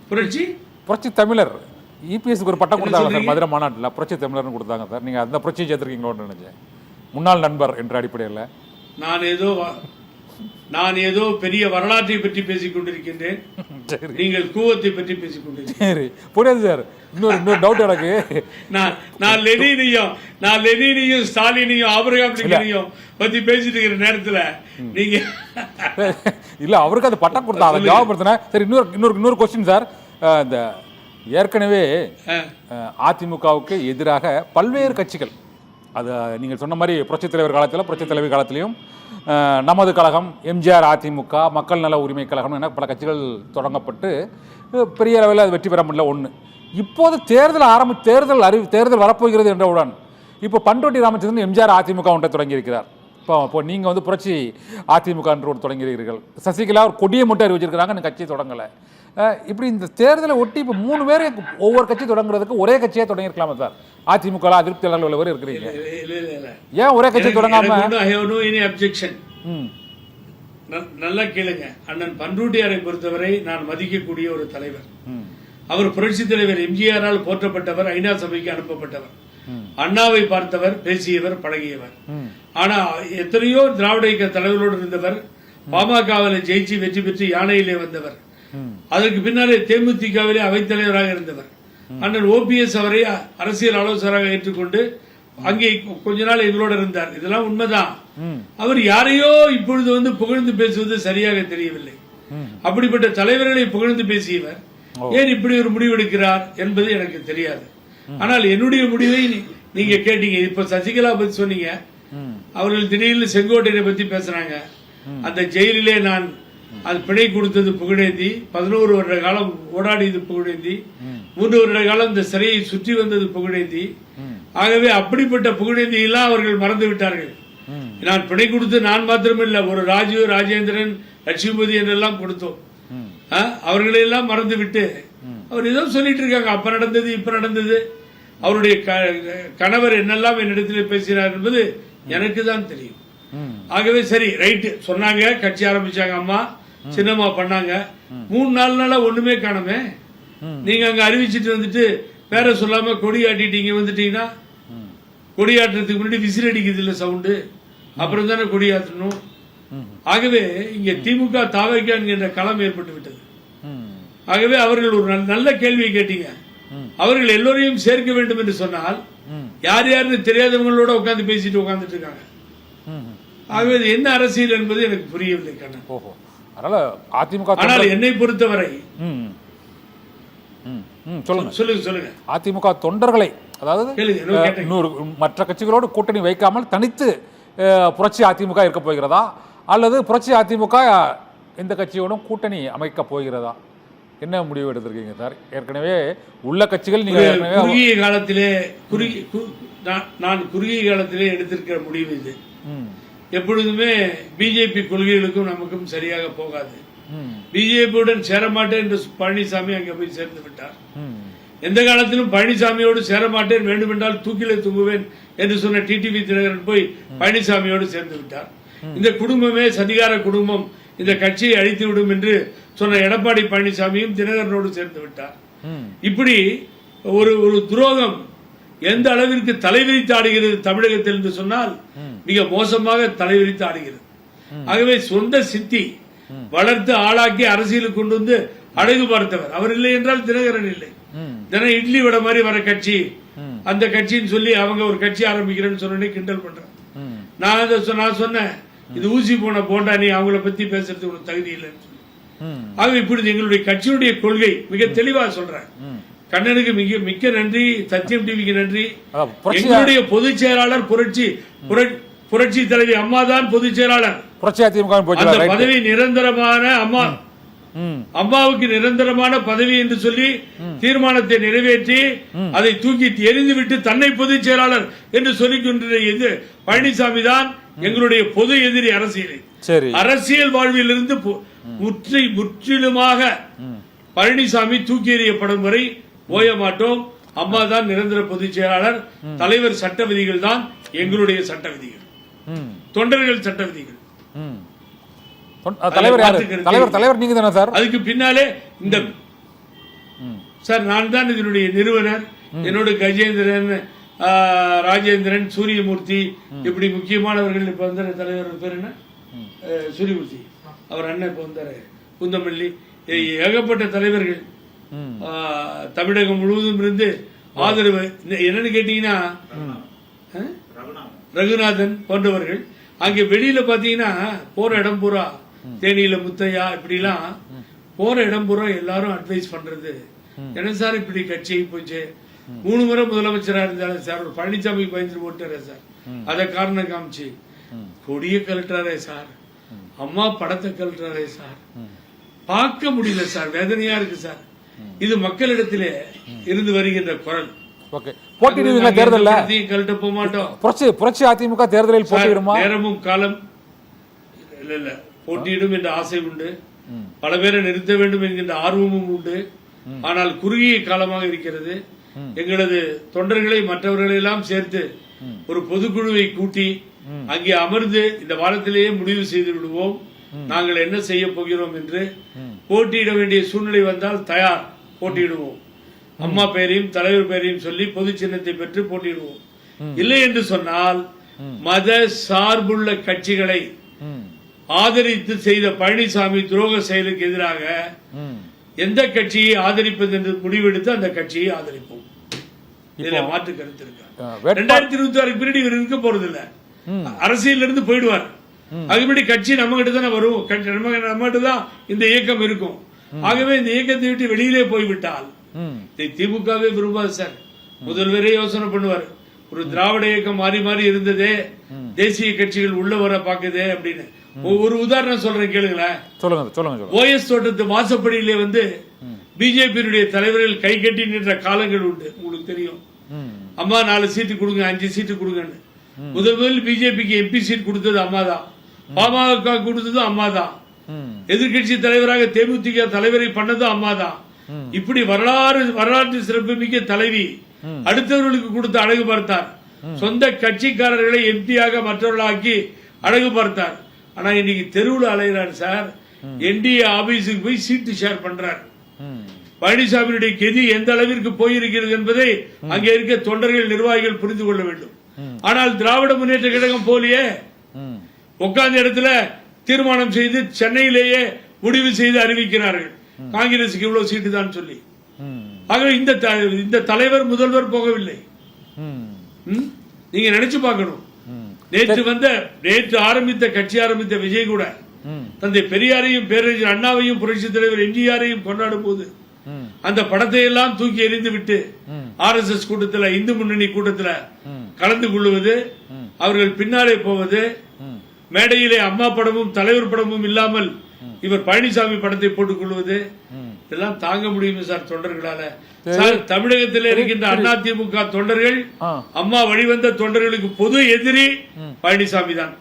புரட்சி தமிழர் இபிஎஸ்க்கு ஒரு பட்டம் கொடுத்தாங்க சார் மதுரை மாநாட்டில், புரட்சி தமிழர்னு கொடுத்தாங்க சார். நீங்கள் அந்த புரட்சியை சேர்த்துருக்கீங்களோன்னு நினைச்சேன். முன்னாள் நண்பர் என்ற அடிப்படையில் நான் ஏதோ பெரிய வரலாற்றை பற்றி பேசிக் கொண்டிருக்கின்றேன், நீங்கள் கூவத்தை பற்றி பேசிக் கொண்டிருக்கீங்க. சரி, புரியுது சார். இன்னொரு டவுட் எனக்கு. நான் லெனினையும் ஸ்டாலினையும் ஆபிரகாம் லிங்கனையும் பத்தி பேசிட்டு இருக்கிற நேரத்தில் நீங்க இல்ல அவருக்கு அது பட்டம் கொடுத்தாங்க ஜாபப்படுத்தினேன். சரி, இன்னொரு கொஸ்டின் சார். இந்த ஏற்கனவே அதிமுகவுக்கு எதிராக பல்வேறு கட்சிகள், அது நீங்கள் சொன்ன மாதிரி புரட்சித் தலைவர் காலத்தில், புரட்சித் தலைவர் காலத்திலையும் நமது கழகம், எம்ஜிஆர் அதிமுக, மக்கள் நல உரிமை கழகம் என பல கட்சிகள் தொடங்கப்பட்டு பெரிய அளவில் அது வெற்றி பெற முடியல. ஒன்று, இப்போது தேர்தல் வரப்போகிறது என்றவுடன் இப்போ பண்ருட்டி ராமச்சந்திரன் எம்ஜிஆர் அதிமுக ஒன்றை தொடங்கியிருக்கிறார். இப்போ நீங்கள் வந்து புரட்சி அதிமுக என்று ஒரு தொடங்கிறீர்கள். சசிகலா ஒரு கொடியை மட்டும் அறிவிச்சிருக்கிறாங்க, கட்சியை தொடங்கலை. இப்படி இந்த தேர்தலை ஒட்டி இப்போ 3 பேர் ஒவ்வொரு கட்சி தொடங்குறதுக்கு ஒரே கட்சியாக தொடங்கியிருக்கலாமா சார்? அதிமுக அதிருப்தியாளர்கள் உள்ளவர் இருக்கிறீங்க, ஏன் ஒரே கட்சி தொடங்காம? நல்லா கேளுங்க, அண்ணன் பண்ருட்டியாரை பொறுத்தவரை நான் மதிக்கக்கூடிய ஒரு தலைவர். அவர் புரட்சி தலைவர் எம்ஜிஆரால் போற்றப்பட்டவர், ஐநா சபைக்கு அனுப்பப்பட்டவர், அண்ணாவை பார்த்தவர், பேசியவர், பழகியவர். ஆனா எத்தனையோ திராவிட இயக்க தலைவர்களோடு இருந்தவர். பாமகவில் ஜெயிச்சு வெற்றி பெற்று யானையிலே வந்தவர். அதற்கு பின்னாலே தேமுதிகவிலே அவைத்தலைவராக இருந்தவர். அண்ணன் ஓபிஎஸ் அவரை அரசியல் ஆலோசகராக ஏற்றுக்கொண்டு அங்கே கொஞ்ச நாள் எங்களோட இருந்தார். இதெல்லாம் உண்மைதான். அவர் யாரையோ இப்பொழுது வந்து புகழ்ந்து பேசுவது சரியாக தெரியவில்லை. அப்படிப்பட்ட தலைவர்களை புகழ்ந்து பேசியவர் ஏன் இப்படி ஒரு முடிவெடுக்கிறார் என்பது எனக்கு தெரியாது. ஆனால் என்னுடைய முடிவை நீங்க கேட்டீங்க. இப்ப சசிகலா பத்தி சொன்னீங்க. அவர்கள் திடீர்னு செங்கோட்டையை பத்தி பேசுறாங்க. அந்த ஜெயிலிலே நான் அது பிணை கொடுத்தது புகழேந்தி, 11 வருட காலம் ஓடாடியது புகழேந்தி, 3 வருட காலம் இந்த சிறையை சுற்றி வந்தது புகழேந்தி. ஆகவே அப்படிப்பட்ட புகழேந்தி எல்லாம் அவர்கள் மறந்து விட்டார்கள். நான் பிணை கொடுத்து நான் மாத்திரமில்லை, ஒரு ராஜீவ், ராஜேந்திரன், லட்சுமிபதி என்றெல்லாம் கொடுத்தோம். அவர்களெல்லாம் மறந்து விட்டு அவர் ஏதோ சொல்லிட்டு இருக்காங்க. அப்ப நடந்தது, இப்ப நடந்தது, அவருடைய கணவர் என்னெல்லாம் என்னிடத்தில் பேசினார் என்பது எனக்கு தான் தெரியும். ஆகவே சரி, ரைட்டு சொன்னாங்க, கட்சி ஆரம்பிச்சாங்க, அம்மா சின்னம்மா பண்ணாங்க. 3-4 நாளா ஒண்ணுமே காணுமே. நீங்க அங்க அறிவிச்சிட்டு வந்துட்டு பேர சொல்லாம கொடி ஆட்டிட்டீங்க. வந்துட்டீங்கன்னா கொடியாட்டுறதுக்கு முன்னாடி விசில் அடிக்குது இல்ல சவுண்டு, அப்புறம் தானே கொடியாற்றணும். ஆகவே இங்க திமுக தாவைக்கா என்கின்ற களம் ஏற்பட்டு விட்டது. ஆகவே அவர்கள் ஒரு நல்ல கேள்வியை கேட்டீங்க. அவர்கள் எல்லோரையும் சேர்க்க வேண்டும் என்று சொன்னால் யார் யாருன்னு தெரியாதவங்களோட உட்காந்து பேசிட்டு உட்காந்துட்டு இருக்காங்க. ஆகவே என்ன அரசியல் என்பது எனக்கு புரியவில்லை கண்ணன். ஆனால் என்னை பொறுத்தவரை சொல்லுங்க. அதிமுக தொண்டர்களை, அதாவது மற்ற கட்சிகளோடு கூட்டணி வைக்காமல் தனித்து புரட்சி அதிமுக இருக்க போகிறதா, அல்லது புரட்சி அதிமுக எந்த கட்சியோடும் கூட்டணி அமைக்க போகிறதா? என்ன முடிவு எடுத்திருக்கீங்க சார்? ஏற்கனவே உள்ள கட்சிகள் குறுகிய காலத்திலே எடுத்திருக்கிற முடிவு இது. எப்பொழுதுமே பிஜேபி கொள்கைகளுக்கும் நமக்கும் சரியாக போகாது. பிஜேபியுடன் சேரமாட்டேன் என்று பழனிசாமி அங்கே போய் சேர்ந்து விட்டார். எந்த காலத்திலும் பழனிசாமியோடு சேரமாட்டேன், வேண்டுமென்றால் தூக்கிலே தூங்குவேன் என்று சொன்ன டிடிவி தினகரன் போய் பழனிசாமியோடு சேர்ந்து விட்டார். இந்த குடும்பமே சதிகார குடும்பம், இந்த கட்சியை அழித்துவிடும் என்று சொன்ன எடப்பாடி பழனிசாமியும் தினகரனோடு சேர்ந்து விட்டார். இப்படி ஒரு துரோகம் எந்த அளவிற்கு தலைவிரித்து ஆடுகிறது தமிழகத்தில் என்று சொன்னால் மிக மோசமாக தலைவிரித்து ஆடுகிறது. ஆகவே சொந்த சித்தி வளர்த்து ஆளாக்கி அரசியலுக்கு கொண்டு வந்து அழகு பார்த்தவர் அவர் இல்லை என்றால் தினகரன் இல்லை. தினம் இட்லி விட மாதிரி வர கட்சி, அந்த கட்சின்னு சொல்லி அவங்க ஒரு கட்சி ஆரம்பிக்கிறேன்னு சொன்னே கிண்டல் பண்றேன். நான் சொன்னேன், இது ஊசி போன போண்டா, நீ அவங்கள பத்தி பேசுறதுக்கு ஒரு தகுதி இல்லைன்னு சொல்லி. ஆக இப்படி எங்களுடைய கட்சியுடைய கொள்கை மிக தெளிவா சொல்றேன். கண்ணனுக்கு மிக்க நன்றி, சத்தியம் டிவிக்கு நன்றி. எங்களுடைய பொதுச் செயலாளர் புரட்சி தலைவி அம்மா தான் பொதுச் செயலாளர். அந்த பதவி நிரந்தரமான அம்மாவுக்கு நிரந்தரமான பதவி என்று சொல்லி தீர்மானத்தை நிறைவேற்றி அதை தூக்கி எரிந்துவிட்டு தன்னை பொதுச் செயலாளர் என்று சொல்லிக் கொண்டிருந்த பழனிசாமி தான் எங்களுடைய பொது எதிரி அரசியலை. அரசியல் வாழ்வில் இருந்து முற்றிலுமாக பழனிசாமி தூக்கி எறியப்படும் வரை ஓய மாட்டோம். அம்மா தான் நிரந்தர பொதுச் செயலாளர். தலைவர் சட்ட விதிகள் தான் எங்களுடைய சட்ட விதிகள், தொண்டர்கள் சட்ட விதிகள். தலைவர் நீங்க தானே சார்? அதுக்கு பின்னாலே இந்த சார் நான் தான் இதனுடைய நிறுவனர். என்னோட கஜேந்திரன், ராஜேந்திரன், சூரியமூர்த்தி, இப்படி முக்கியமானவர்கள். இப்ப வந்த தலைவர் பேர் என்ன, சூரியமூர்த்தி, அவர் அண்ணன் இப்ப வந்தாரு, குந்தமல்லி, ஏகப்பட்ட தலைவர்கள் தமிழகம் முழுவதும் இருந்து ஆதரவு. என்னன்னு கேட்டீங்கன்னா ரகுநாதன் போன்றவர்கள். அங்கே வெளியில பாத்தீங்கன்னா போற இடம் பூரா, தேனியில முத்தையா, இப்படிலாம் போற இடம் பூரா எல்லாரும் அட்வைஸ் பண்றது, என்ன சார் இப்படி கட்சி போச்சு, 3 முறை முதலமைச்சரா இருந்தாலும் சார், ஒரு பழனிசாமி பயந்து போட்டாரே சார், அத காரணம் காமிச்சு கொடிய கலட்டுறாரே சார், அம்மா படத்தை கலட்டுறாரே சார், பார்க்க முடியல சார், வேதனையா இருக்கு சார். இது மக்களிடத்திலே இருந்து வருகின்ற குரல். போட்டியிடுவீங்களா தேர்தல்ல? கலட்ட போக மாட்டோம். புரட்சி அதிமுக தேர்தலில் போட்டியிடுமா? நேரமும் காலம் இல்ல போட்டியிடும் என்ற ஆசை உண்டு, பல பேரை நிறுத்த வேண்டும் என்கின்ற ஆர்வமும் உண்டு. ஆனால் குறுகிய காலமாக இருக்கிறது. எங்களது தொண்டர்களை மற்றவர்களை எல்லாம் சேர்த்து ஒரு பொதுக்குழுவை கூட்டி அங்கே அமர்ந்து இந்த வாரத்திலேயே முடிவு செய்து விடுவோம் நாங்கள் என்ன செய்ய போகிறோம் என்று. போட்டியிட வேண்டிய சூழ்நிலை வந்தால் தயார், போட்டியிடுவோம். அம்மா பெயரையும் தலைவர் பெயரையும் சொல்லி பொது சின்னத்தை பெற்று போட்டியிடுவோம். இல்லை என்று சொன்னால் மத சார்புள்ள கட்சிகளை ஆதரித்து செய்த பழனிசாமி துரோக செயலுக்கு எதிராக எந்த கட்சியை ஆதரிப்பது என்று முடிவெடுத்து அந்த கட்சியை ஆதரிப்போம். இதுல மாற்று கருத்து இருக்கு. 2026 பின்னாடி இவர் இருக்க போறது இல்ல, அரசியல் இருந்து போயிடுவார். அதுபடி கட்சி நம்ம கிட்ட தானே வரும், நம்ம தான் இந்த இயக்கம் இருக்கும். ஆகவே இந்த இயக்கத்தை விட்டு வெளியிலே போய்விட்டால் திமுகவே விரும்பாது சார். முதல்வரே யோசனை பண்ணுவார், ஒரு திராவிட இயக்கம் மாறி மாறி இருந்ததே, தேசிய கட்சிகள் உள்ள வர பாக்குதே அப்படின்னு. ஒரு உதாரணம் சொல்றேன் கேளுங்களேன். OS தோட்டத்து வாசப்படியிலே வந்து பிஜேபியினுடைய தலைவர்கள் கை கட்டி நின்ற காலங்கள் உண்டு, உங்களுக்கு தெரியும். அம்மா 4 சீட்டு கொடுங்க, 5 சீட்டு கொடுங்கன்னு. முதல் பிஜேபிக்கு MP சீட் கொடுத்தது அம்மா தான், பாமக கொடுத்ததும் அம்மா தான், எதிர்கட்சி தலைவராக தேமுதிக தலைவரை பண்ணதும் அம்மா தான். இப்படி வரலாற்று சிறப்பு மிக்க தலைவி அடுத்தவர்களுக்கு கொடுத்து அழகு பார்த்தார். சொந்த கட்சிக்காரர்களை MP-யாக மற்றவர்களாக்கி அழகு பார்த்தார். ஆனா இன்னைக்கு தெருவில் அலைகிறார் சார். NDA ஆபீஸுக்கு போய் சீட்டு ஷேர் பண்றார். பழனிசாமியுடைய கெதி எந்த அளவிற்கு போயிருக்கிறது என்பதை அங்கே இருக்க தொண்டர்கள், நிர்வாகிகள் புரிந்து கொள்ள வேண்டும். ஆனால் திராவிட முன்னேற்ற கழகம் போலியே உட்கார்ந்த இடத்துல தீர்மானம் செய்து சென்னையிலேயே முடிவு செய்து அறிவிக்கிறார்கள், காங்கிரசுக்கு இவ்வளவு சீட்டு தான் சொல்லி. ஆகவே இந்த தலைவர் முதல்வர் போகவில்லை. நீங்க நினைச்சு பார்க்கணும். நேற்று ஆரம்பித்த கட்சி ஆரம்பித்த விஜய் கூட தந்தை பெரியாரையும் பேரறிஞர் அண்ணாவையும் புரட்சி தலைவர் எம்ஜிஆரையும் கொண்டாடும் போது அந்த படத்தை எல்லாம் தூக்கி எறிந்து விட்டு RSS கூட்டத்தில், இந்து முன்னணி கூட்டத்தில் கலந்து கொள்வது, அவர்கள் பின்னாலே போவது, மேடையிலே அம்மா படமும் தலைவர் படமும் இல்லாமல் இவர் பழனிசாமி படத்தை போட்டுக் கொள்வது, இதெல்லாம் தாங்க முடியுமா சார் தொண்டர்களால? சார், தமிழகத்தில் இருக்கின்ற அதிமுக தொண்டர்கள், அம்மா வழிவந்த தொண்டர்களுக்கு பொது எதிரி பழனிசாமி தான்.